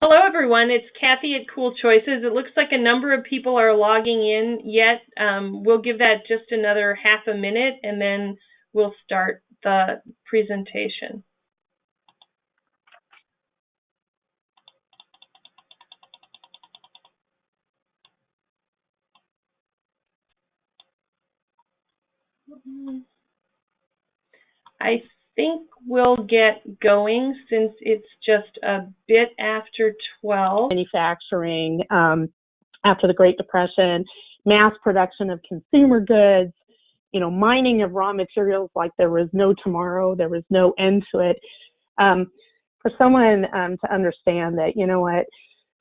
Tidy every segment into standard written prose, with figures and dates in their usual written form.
Hello, everyone. It's Kathy at Cool Choices. It looks like a number of people are logging in yet. We'll give that just another half a minute, and then we'll start the presentation. I think we'll get going since it's just a bit after 12. Manufacturing after the Great Depression, mass production of consumer goods, mining of raw materials like there was no tomorrow, there was no end to it. For someone to understand that,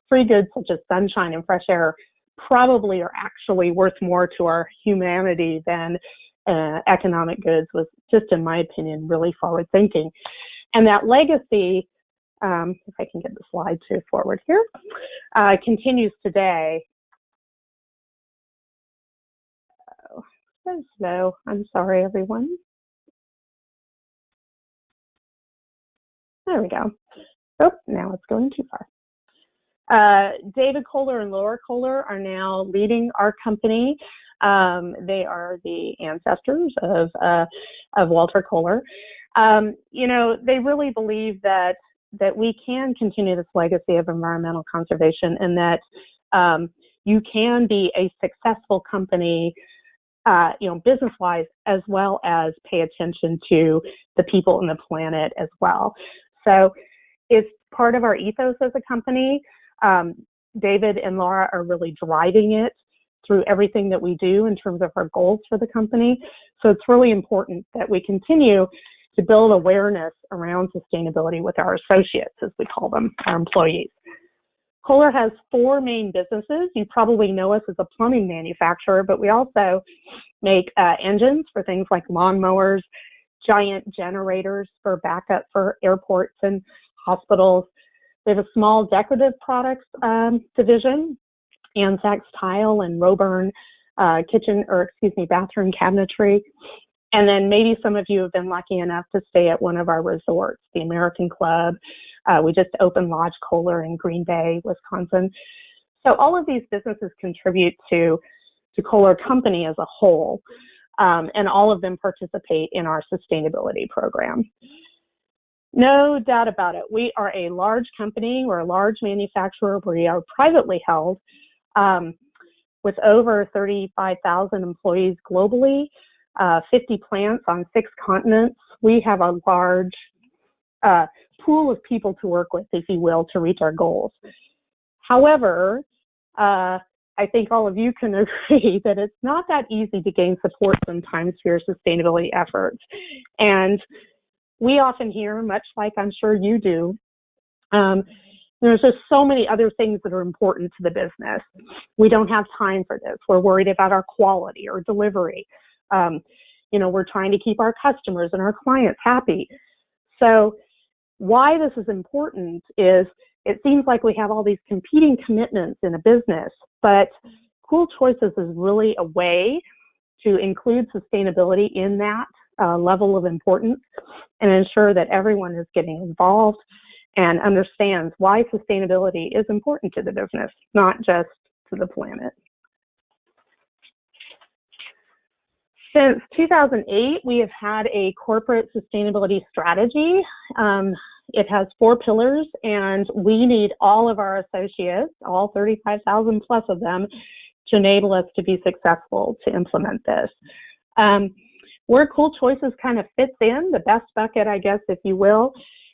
free goods such as sunshine and fresh air probably are actually worth more to our humanity than economic goods was just, in my opinion, really forward thinking. And that legacy, if I can get the slide to forward here, continues today. So slow. I'm sorry, everyone. There we go. Oh, now it's going too far. David Kohler and Laura Kohler are now leading our company. They are the ancestors of Walter Kohler. They really believe that we can continue this legacy of environmental conservation, and that you can be a successful company, business-wise, as well as pay attention to the people and the planet as well. So it's part of our ethos as a company. David and Laura are really driving it through everything that we do in terms of our goals for the company. So it's really important that we continue to build awareness around sustainability with our associates, as we call them, our employees. Kohler has 4 main businesses. You probably know us as a plumbing manufacturer, but we also make engines for things like lawnmowers, giant generators for backup for airports and hospitals. We have a small decorative products division, Anzac tile and Roburn bathroom cabinetry. And then maybe some of you have been lucky enough to stay at one of our resorts, the American Club. We just opened Lodge Kohler in Green Bay, Wisconsin. So all of these businesses contribute to Kohler Company as a whole, and all of them participate in our sustainability program. No doubt about it. We are a large company. We're a large manufacturer. We are privately held with over 35,000 employees globally, 50 plants on 6 continents. We have a large pool of people to work with, if you will, to reach our goals. However, I think all of you can agree that it's not that easy to gain support sometimes for your sustainability efforts. And we often hear, much like I'm sure you do, there's just so many other things that are important to the business. We don't have time for this. We're worried about our quality or delivery. We're trying to keep our customers and our clients happy. So why this is important is it seems like we have all these competing commitments in a business, but Cool Choices is really a way to include sustainability in that level of importance and ensure that everyone is getting involved and understands why sustainability is important to the business, not just to the planet. Since 2008, we have had a corporate sustainability strategy. It has 4 pillars, and we need all of our associates, all 35,000 plus of them, to enable us to be successful to implement this. Where Cool Choices kind of fits in, the best bucket, I guess, if you will,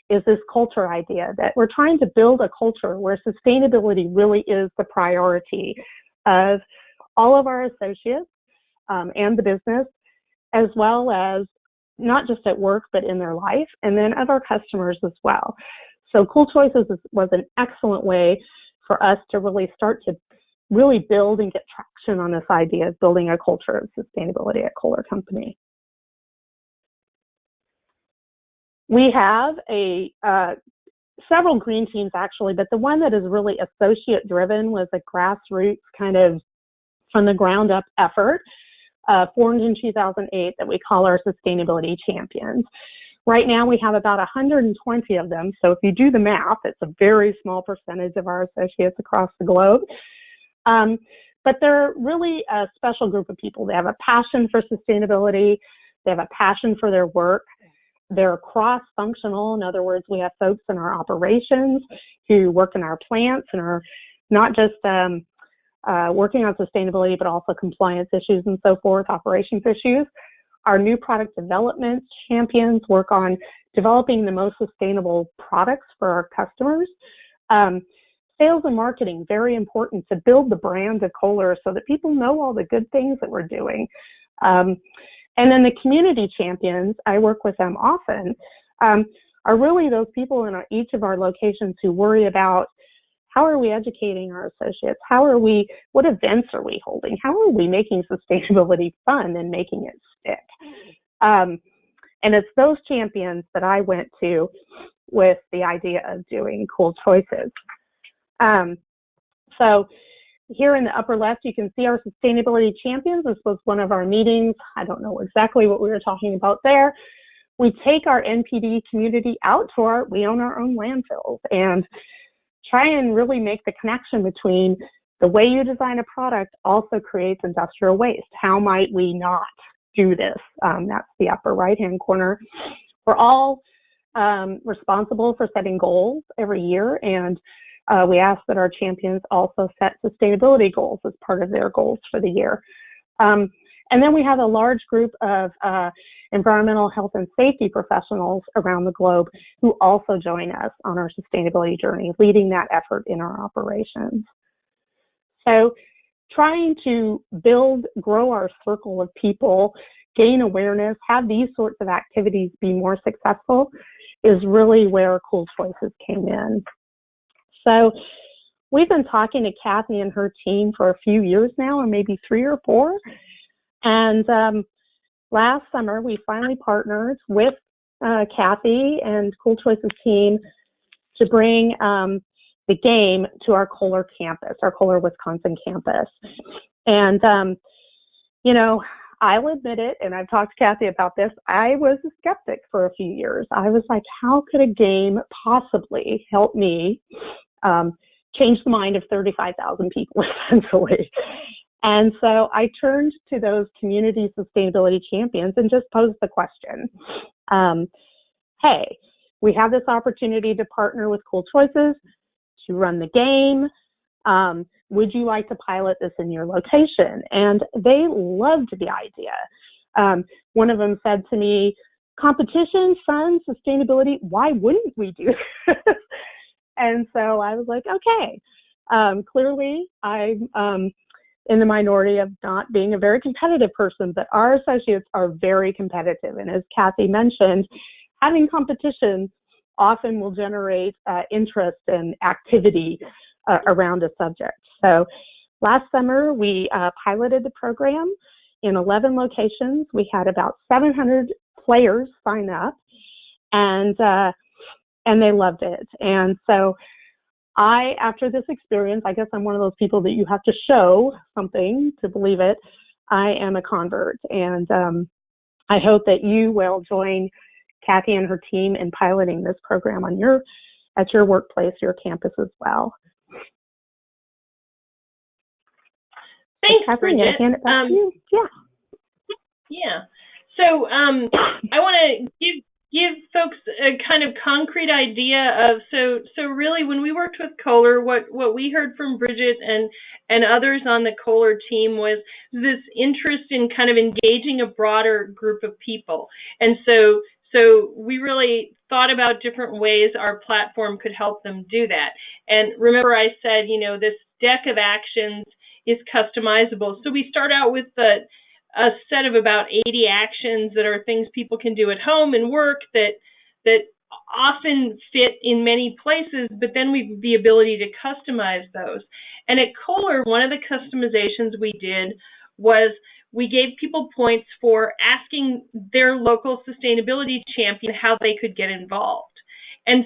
is this culture idea that we're trying to build a culture where sustainability really is the priority of all of our associates and the business, as well as not just at work, but in their life, and then of our customers as well. So Cool Choices was an excellent way for us to really start to really build and get traction on this idea of building a culture of sustainability at Kohler Company. We have several green teams actually, but the one that is really associate driven was a grassroots kind of from the ground up effort formed in 2008 that we call our Sustainability Champions. Right now we have about 120 of them. So if you do the math, it's a very small percentage of our associates across the globe. But they're really a special group of people. They have a passion for sustainability. They have a passion for their work. They're cross-functional. In other words, we have folks in our operations who work in our plants and are not just working on sustainability, but also compliance issues and so forth, operations issues. Our new product development champions work on developing the most sustainable products for our customers. Sales and marketing, very important to build the brand of Kohler so that people know all the good things that we're doing. And then the community champions, I work with them often, are really those people in each of our locations who worry about how are we educating our associates? What events are we holding? How are we making sustainability fun and making it stick? And it's those champions that I went to with the idea of doing Cool Choices. So here in the upper left, you can see our sustainability champions. This was one of our meetings. I don't know exactly what we were talking about there. We take our NPD community out to we own our own landfills and try and really make the connection between the way you design a product also creates industrial waste. How might we not do this? That's the upper right-hand corner. We're all responsible for setting goals every year, and we ask that our champions also set sustainability goals as part of their goals for the year. And then we have a large group of environmental health and safety professionals around the globe who also join us on our sustainability journey, leading that effort in our operations. So trying to grow our circle of people, gain awareness, have these sorts of activities be more successful is really where Cool Choices came in. So we've been talking to Kathy and her team for a few years now, or maybe 3 or 4. And last summer, we finally partnered with Kathy and Cool Choices team to bring the game to our Kohler campus, our Kohler, Wisconsin campus. And, I'll admit it, and I've talked to Kathy about this, I was a skeptic for a few years. I was like, how could a game possibly help me change the mind of 35,000 people, essentially? And so I turned to those community sustainability champions and just posed the question, hey, we have this opportunity to partner with Cool Choices to run the game. Would you like to pilot this in your location? And they loved the idea. One of them said to me, competition, fun, sustainability, why wouldn't we do this? And so I was like, okay, clearly I'm in the minority of not being a very competitive person, but our associates are very competitive. And as Kathy mentioned, having competition often will generate interest and activity around a subject. So last summer, we piloted the program in 11 locations. We had about 700 players sign up, and they loved it. And so after this experience, I guess I'm one of those people that you have to show something to believe it. I am a convert, and I hope that you will join Kathy and her team in piloting this program at your workplace, your campus as well. Thanks, Kathy, Brigitte. hand it back to you. Yeah. So I want to give folks a kind of concrete idea of so really when we worked with Kohler, what we heard from Brigitte and others on the Kohler team was this interest in kind of engaging a broader group of people. And so we really thought about different ways our platform could help them do that. And remember I said, this deck of actions is customizable. So we start out with a set of about 80 actions that are things people can do at home and work that often fit in many places, but then we have the ability to customize those. And at Kohler, one of the customizations we did was we gave people points for asking their local sustainability champion how they could get involved. And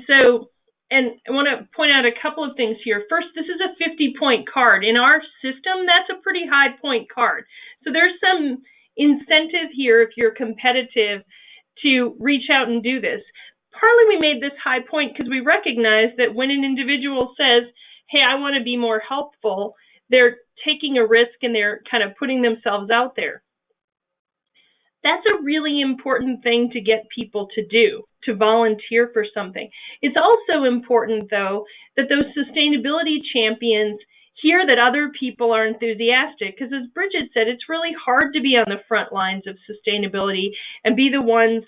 I want to point out a couple of things here. First, this is a 50-point card. In our system, that's a pretty high point card. So there's some incentive here, if you're competitive, to reach out and do this. Partly we made this high point because we recognize that when an individual says, hey, I want to be more helpful, they're taking a risk and they're kind of putting themselves out there. That's a really important thing to get people to do, to volunteer for something. It's also important, though, that those sustainability champions hear that other people are enthusiastic, because as Brigitte said, it's really hard to be on the front lines of sustainability and be the ones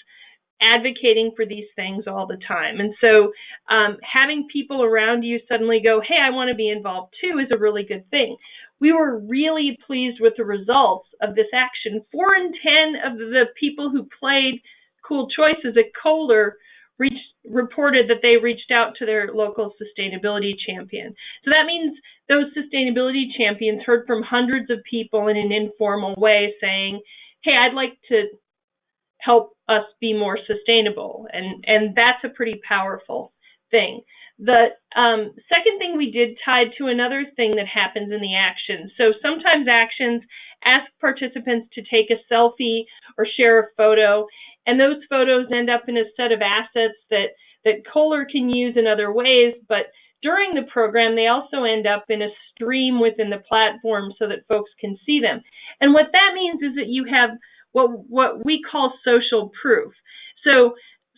advocating for these things all the time. And so having people around you suddenly go, hey, I want to be involved too, is a really good thing. We were really pleased with the results of this action. 4 in 10 of the people who played Cool Choices at Kohler reported that they reached out to their local sustainability champion. So that means those sustainability champions heard from hundreds of people in an informal way saying, hey, I'd like to help us be more sustainable. And that's a pretty powerful thing. The second thing we did tied to another thing that happens in the action. So sometimes actions ask participants to take a selfie or share a photo, and those photos end up in a set of assets that Kohler can use in other ways, but during the program, they also end up in a stream within the platform so that folks can see them. And what that means is that you have what we call social proof. So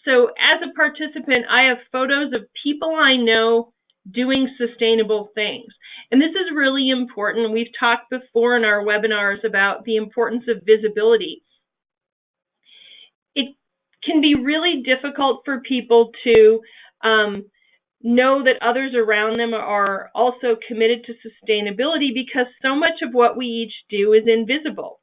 as a participant, I have photos of people I know doing sustainable things. And this is really important. We've talked before in our webinars about the importance of visibility. It can be really difficult for people to know that others around them are also committed to sustainability because so much of what we each do is invisible.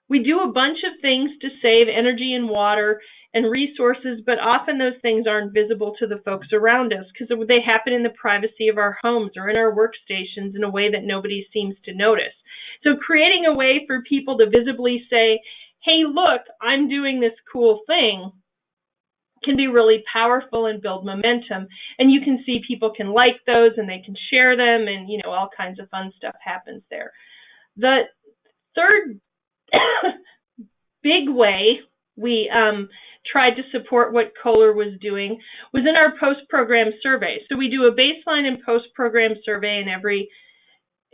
We do a bunch of things to save energy and water and resources, but often those things aren't visible to the folks around us because they happen in the privacy of our homes or in our workstations in a way that nobody seems to notice. So creating a way for people to visibly say, hey, look, I'm doing this cool thing, can be really powerful and build momentum. And you can see people can like those and they can share them, and all kinds of fun stuff happens there. The third big way we tried to support what Kohler was doing was in our post-program survey. So we do a baseline and post-program survey in every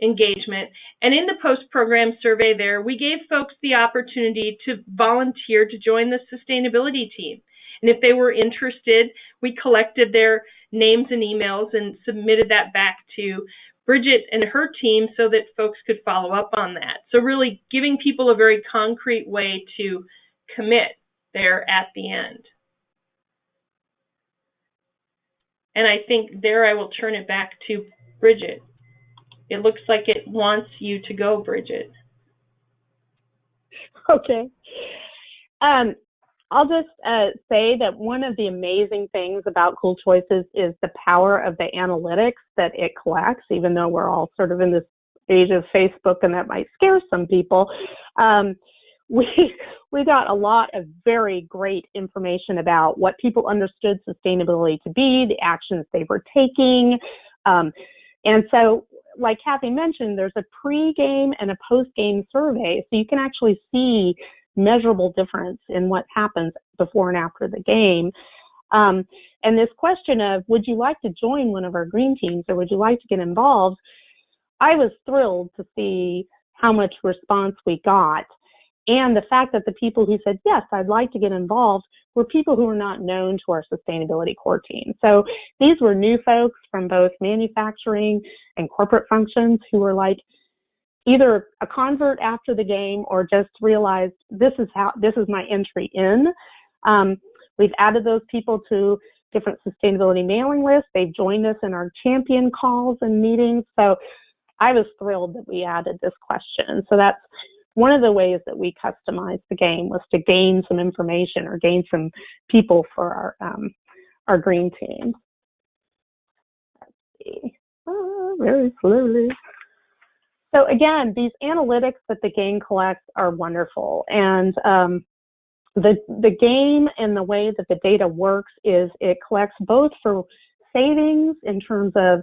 engagement. And in the post-program survey there, we gave folks the opportunity to volunteer to join the sustainability team. And if they were interested, we collected their names and emails and submitted that back to Brigitte and her team so that folks could follow up on that. So really giving people a very concrete way to commit there at the end. And I think there I will turn it back to Brigitte. It looks like it wants you to go, Brigitte. Okay. I'll just say that one of the amazing things about Cool Choices is the power of the analytics that it collects, even though we're all sort of in this age of Facebook and that might scare some people. We got a lot of very great information about what people understood sustainability to be, the actions they were taking. And so, like Kathy mentioned, there's a pre-game and a post-game survey, so you can actually see measurable difference in what happens before and after the game. And this question of, would you like to join one of our green teams or would you like to get involved? I was thrilled to see how much response we got. And the fact that the people who said, yes, I'd like to get involved, were people who were not known to our sustainability core team. So these were new folks from both manufacturing and corporate functions who were like either a convert after the game or just realized this is my entry in. We've added those people to different sustainability mailing lists. They've joined us in our champion calls and meetings. So I was thrilled that we added this question. So that's one of the ways that we customized the game, was to gain some information or gain some people for our green team. Let's see. Very slowly. So again, these analytics that the game collects are wonderful. And the game and the way that the data works is it collects both for savings in terms of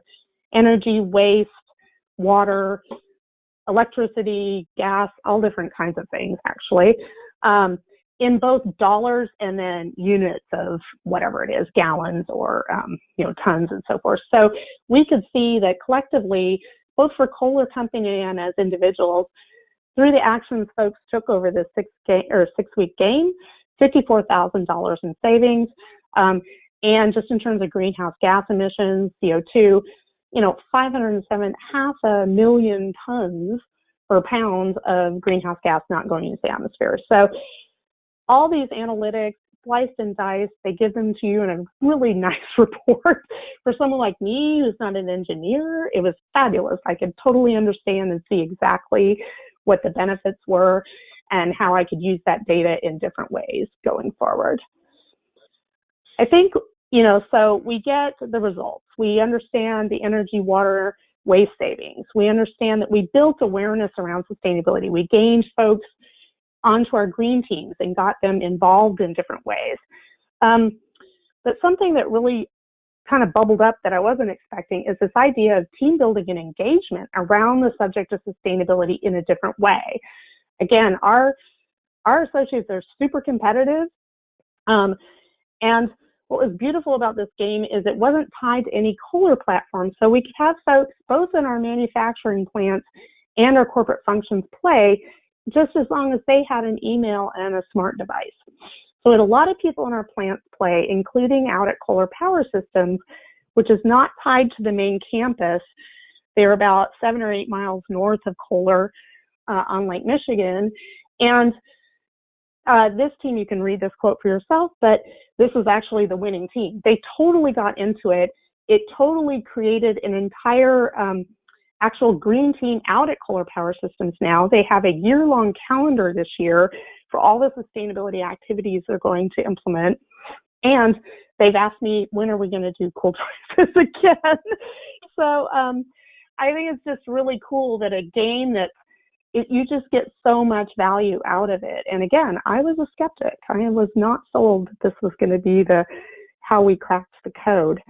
energy, waste, water, electricity, gas, all different kinds of things, actually. in both dollars and then units of whatever it is, gallons or tons and so forth. So we could see that collectively, both for Kohler Company and as individuals, through the actions folks took over this 6-week game, $54,000 in savings, and just in terms of greenhouse gas emissions, CO2, 507, half a million tons or pounds of greenhouse gas not going into the atmosphere. So all these analytics, sliced and diced, they give them to you in a really nice report. For someone like me who's not an engineer, it was fabulous. I could totally understand and see exactly what the benefits were and how I could use that data in different ways going forward. I think, so we get the results. We understand the energy, water, waste savings. We understand that we built awareness around sustainability. We gained folks onto our green teams and got them involved in different ways. But something that really kind of bubbled up that I wasn't expecting is this idea of team building and engagement around the subject of sustainability in a different way. Again, our associates are super competitive. And what was beautiful about this game is it wasn't tied to any Kohler platform. So we could have folks both in our manufacturing plants and our corporate functions play just as long as they had an email and a smart device. So we had a lot of people in our plants play, including out at Kohler Power Systems, which is not tied to the main campus. They're about 7 or 8 miles north of Kohler on Lake Michigan. And this team, you can read this quote for yourself, but this was actually the winning team. They totally got into it. It totally created an entire actual green team out at Kohler Power Systems now. They have a year-long calendar this year for all the sustainability activities they're going to implement. And they've asked me, when are we going to do Cool Choices again? So I think it's just really cool that a game that you just get so much value out of it. And again, I was a skeptic. I was not sold that this was going to be how we cracked the code.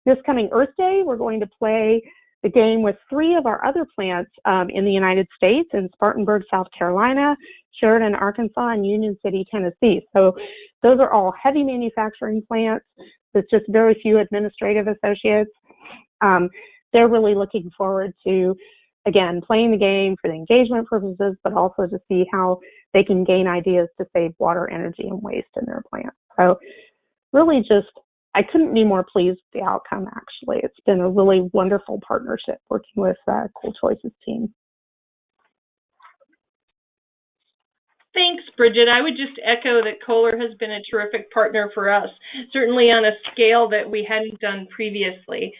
This coming Earth Day, we're going to play the game with 3 of our other plants in the United States, in Spartanburg, South Carolina, Sheridan, Arkansas, and Union City, Tennessee. So those are all heavy manufacturing plants with just very few administrative associates. They're really looking forward to, again, playing the game for the engagement purposes, but also to see how they can gain ideas to save water, energy, and waste in their plants. So really just, I couldn't be more pleased with the outcome, actually. It's been a really wonderful partnership working with Cool Choices team. Thanks, Brigitte. I would just echo that Kohler has been a terrific partner for us, certainly on a scale that we hadn't done previously.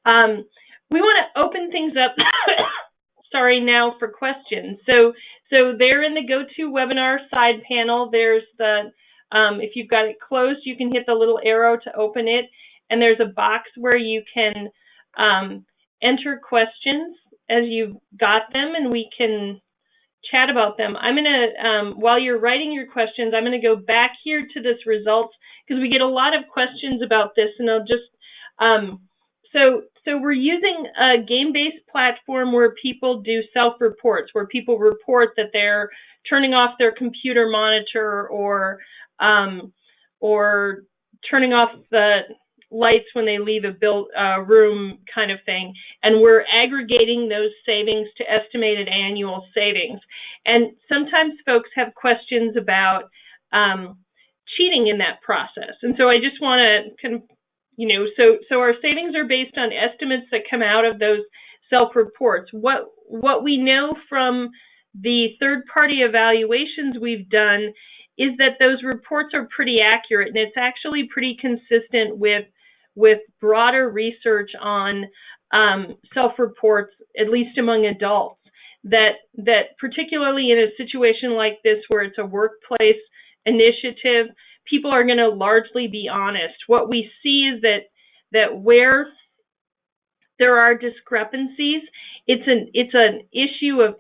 We want to open things up now for questions. So there in the GoToWebinar side panel, there's the if you've got it closed, you can hit the little arrow to open it, and there's a box where you can enter questions as you've got them, and we can chat about them. I'm going to, while you're writing your questions, I'm going to go back here to this results, because we get a lot of questions about this, and I'll just, so we're using a game-based platform where people do self-reports, where people report that they're turning off their computer monitor or turning off the lights when they leave a room, kind of thing. And we're aggregating those savings to estimated annual savings. And sometimes folks have questions about cheating in that process. And so I just want to so our savings are based on estimates that come out of those self-reports. What we know from the third-party evaluations we've done is that those reports are pretty accurate, and it's actually pretty consistent with broader research on self-reports, at least among adults, that particularly in a situation like this where it's a workplace initiative, people are going to largely be honest. What we see is that where there are discrepancies, it's an issue of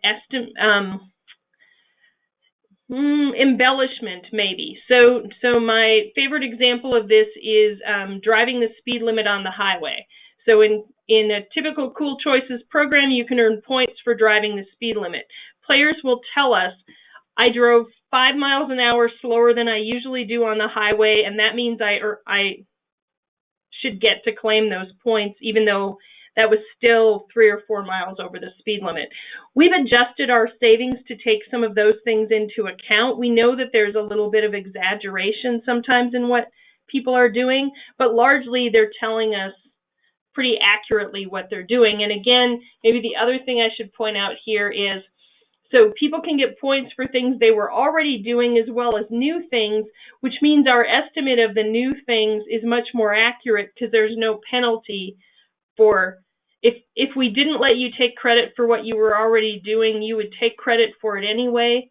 embellishment, maybe. So my favorite example of this is driving the speed limit on the highway. So in a typical Cool Choices program, you can earn points for driving the speed limit. Players will tell us, I drove 5 miles an hour slower than I usually do on the highway, and that means I should get to claim those points, even though that was still 3 or 4 miles over the speed limit. We've adjusted our savings to take some of those things into account. We know that there's a little bit of exaggeration sometimes in what people are doing, but largely they're telling us pretty accurately what they're doing. And again, maybe the other thing I should point out here is, so people can get points for things they were already doing as well as new things, which means our estimate of the new things is much more accurate because there's no penalty for, if we didn't let you take credit for what you were already doing, you would take credit for it anyway,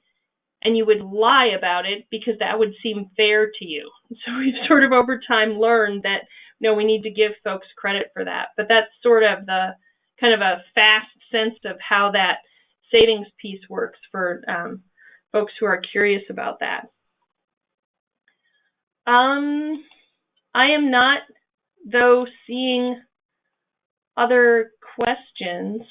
and you would lie about it because that would seem fair to you. So we've sort of over time learned that, no, we need to give folks credit for that. But that's sort of the kind of a fast sense of how that savings piece works for folks who are curious about that. I am not, though, seeing other questions.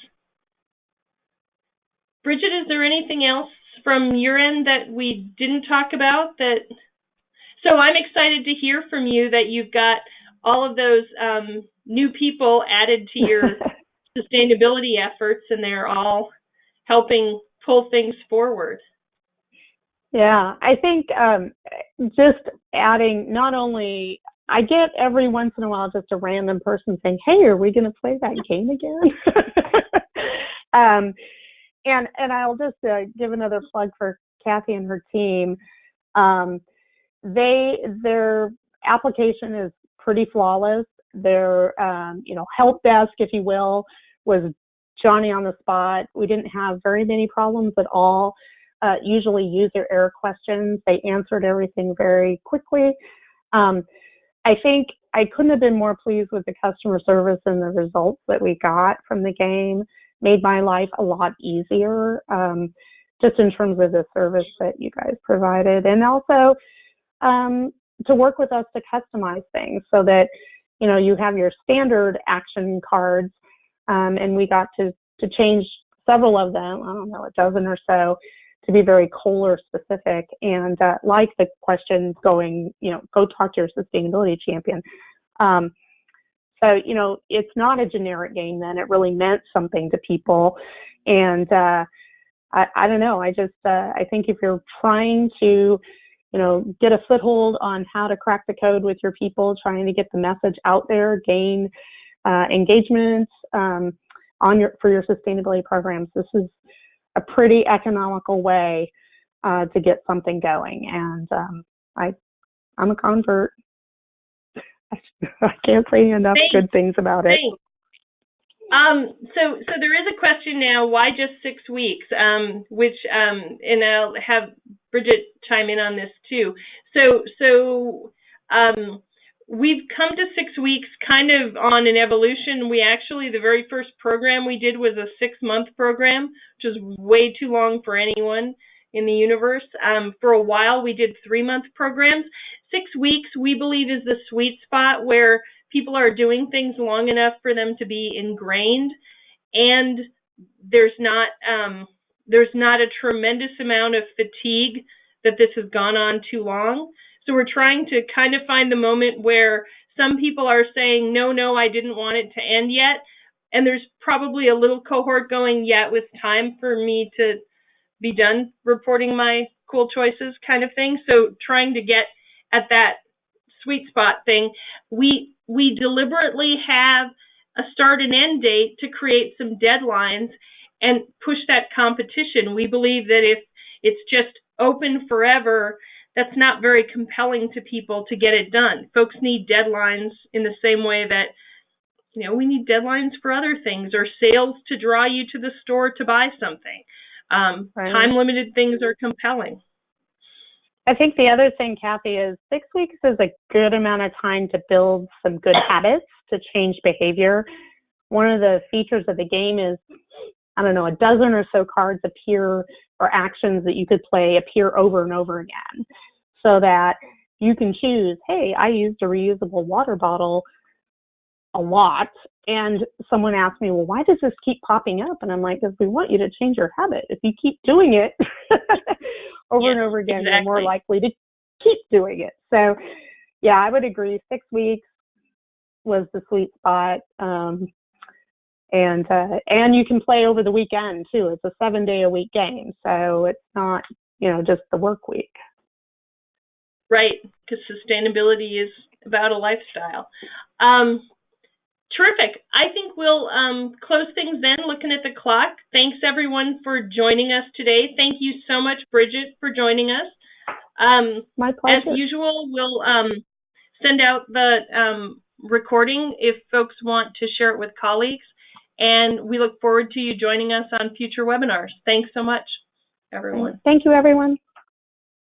Bridget, is there anything else from your end that we didn't talk about? So I'm excited to hear from you that you've got all of those new people added to your sustainability efforts, and they're all helping pull things forward. Yeah, I think just adding, not only, I get every once in a while just a random person saying, hey, are we going to play that game again? And I'll just give another plug for Kathy and her team. Their application is pretty flawless. Their help desk, if you will, was Johnny on the spot. We didn't have very many problems at all. Usually user error questions. They answered everything very quickly. I think I couldn't have been more pleased with the customer service and the results that we got from the game. Made my life a lot easier, just in terms of the service that you guys provided. And also to work with us to customize things so that, you have your standard action cards, and we got to change several of them, I don't know, a dozen or so, to be very Kohler specific, and like the question going, go talk to your sustainability champion. So, it's not a generic game then. It really meant something to people. And I don't know, I think if you're trying to, get a foothold on how to crack the code with your people, trying to get the message out there, gain engagements for your sustainability programs, this is a pretty economical way to get something going. And I'm a convert. I can't say enough good things about it. So there is a question now, why just 6 weeks? Which and I'll have Brigitte chime in on this too. So we've come to 6 weeks kind of on an evolution. We actually, the very first program we did was a 6-month program, which is way too long for anyone in the universe. For a while, we did 3-month programs. 6 weeks, we believe, is the sweet spot where people are doing things long enough for them to be ingrained, and there's not a tremendous amount of fatigue that this has gone on too long. So we're trying to kind of find the moment where some people are saying, no, I didn't want it to end yet. And there's probably a little cohort going, yeah, it was time for me to be done reporting my cool choices kind of thing. So trying to get at that sweet spot thing. We deliberately have a start and end date to create some deadlines and push that competition. We believe that if it's just open forever, that's not very compelling to people to get it done. Folks need deadlines in the same way that, we need deadlines for other things, or sales to draw you to the store to buy something. Right. Time-limited things are compelling. I think the other thing, Kathy, is 6 weeks is a good amount of time to build some good habits, to change behavior. One of the features of the game is, a dozen or so cards appear, or actions that you could play appear over and over again, so that you can choose, hey, I used a reusable water bottle a lot, and someone asked me, well, why does this keep popping up? And I'm like, because we want you to change your habit. If you keep doing it over and over again, you're more likely to keep doing it. So, yeah, I would agree. 6 weeks was the sweet spot. And you can play over the weekend too. It's a 7-day-a-week game, so it's not, just the work week. Right, because sustainability is about a lifestyle. Terrific. I think we'll close things then, looking at the clock. Thanks, everyone, for joining us today. Thank you so much, Brigitte, for joining us. My pleasure. As usual, we'll send out the recording if folks want to share it with colleagues. And we look forward to you joining us on future webinars. Thanks so much, everyone. Thank you, everyone.